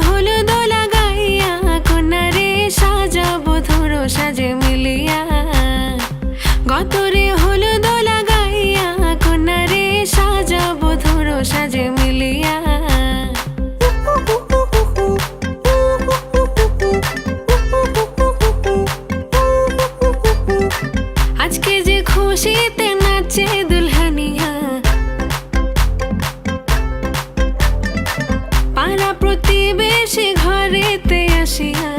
হলুদ লাগাইয়া কন্যারে সাজাবো ধরো সাজে মিলিয়া। গতরে হলুদ লাগাইয়া কন্যারে সাজাবো ধরো সাজে মিলিয়া। আজকে যে খুশিতে নাচে দুলহানিয়া, পাড়া প্রতিবেশী ঘরেতে আসিয়া।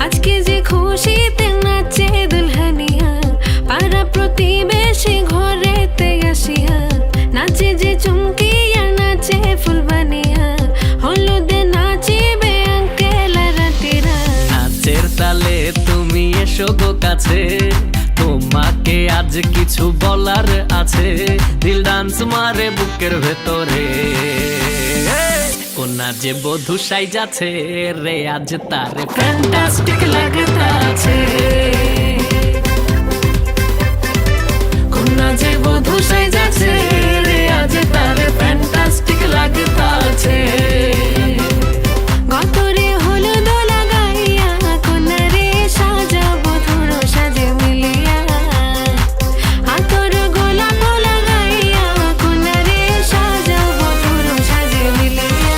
আজকে যে খুশিতে নাচে দুলহানিয়া, পাড়া প্রতিবেশী ঘরেতে আসিয়া। নাচে যে চুমকিয়া নাচে ফুলবানিয়া, হলুদে নাচিবে আঙ্কেল রাতিরা। নাচের তালে তুমি এসো গো কাছে, তোমাকে আজ কিছু বলার আছে। দিল ডান্স মারে বুকের ভেতরে, কোনা যে বধূ সাইজাছে রে আজ তারে ফ্যান্টাস্টিক লাগতাছে। কোনা যে বধূ সাইজাছে রে আজ তারে ফ্যান্টাস্টিক লাগতাছে। গতরে হলুদ লাগাইয়া কন্যারে সাজাবো ধরো সাজে মিলিয়া। আতর গোলাপ লাগাইয়া কন্যারে সাজাবো ধরো সাজে মিলিয়া।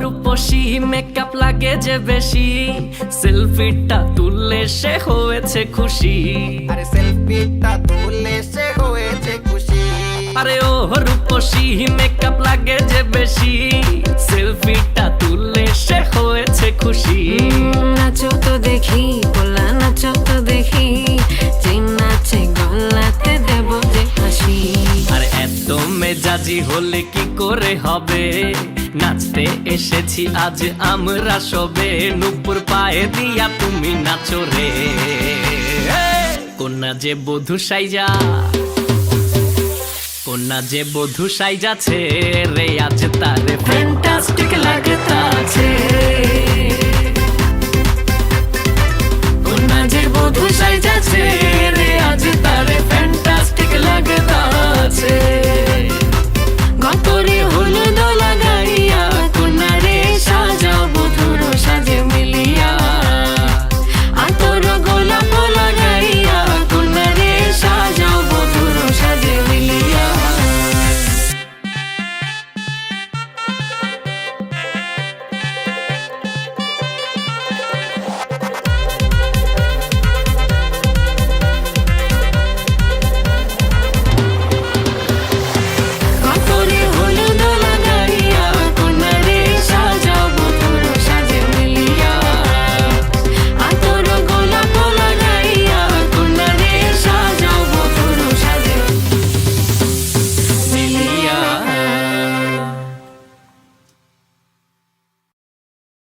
রূপসী মেকআপ লাগে যে বেশি, সেলফিটা তুললে সে হয়েছে খুশি। আরে সেলফিটা তুললে সে হয়েছে খুশি। আরে ও রূপসী মেকআপ লাগে যে বেশি, সেলফিটা তুললে সে হয়েছে খুশি। নাচো তো দেখি পোলা নাচো তো দেখি, যে নাচে গলাতে দেব যে হাসি। আর এত মেজাজি হলে কি করে হবে, নাচতে এসেছি আজ আমরা সবে। নুপুর পায়ে দিয়া তুমি নাচো রে, কোনা যে বধূ সাইজা, কোনা যে বধূ সাইজাছে রে আজ তারে ফ্যান্টাস্টিক লাগতাছে। কোনা যে বধূ সাইজাছে রে আজ তারে ফ্যান্টাস্টিক লাগতাছে।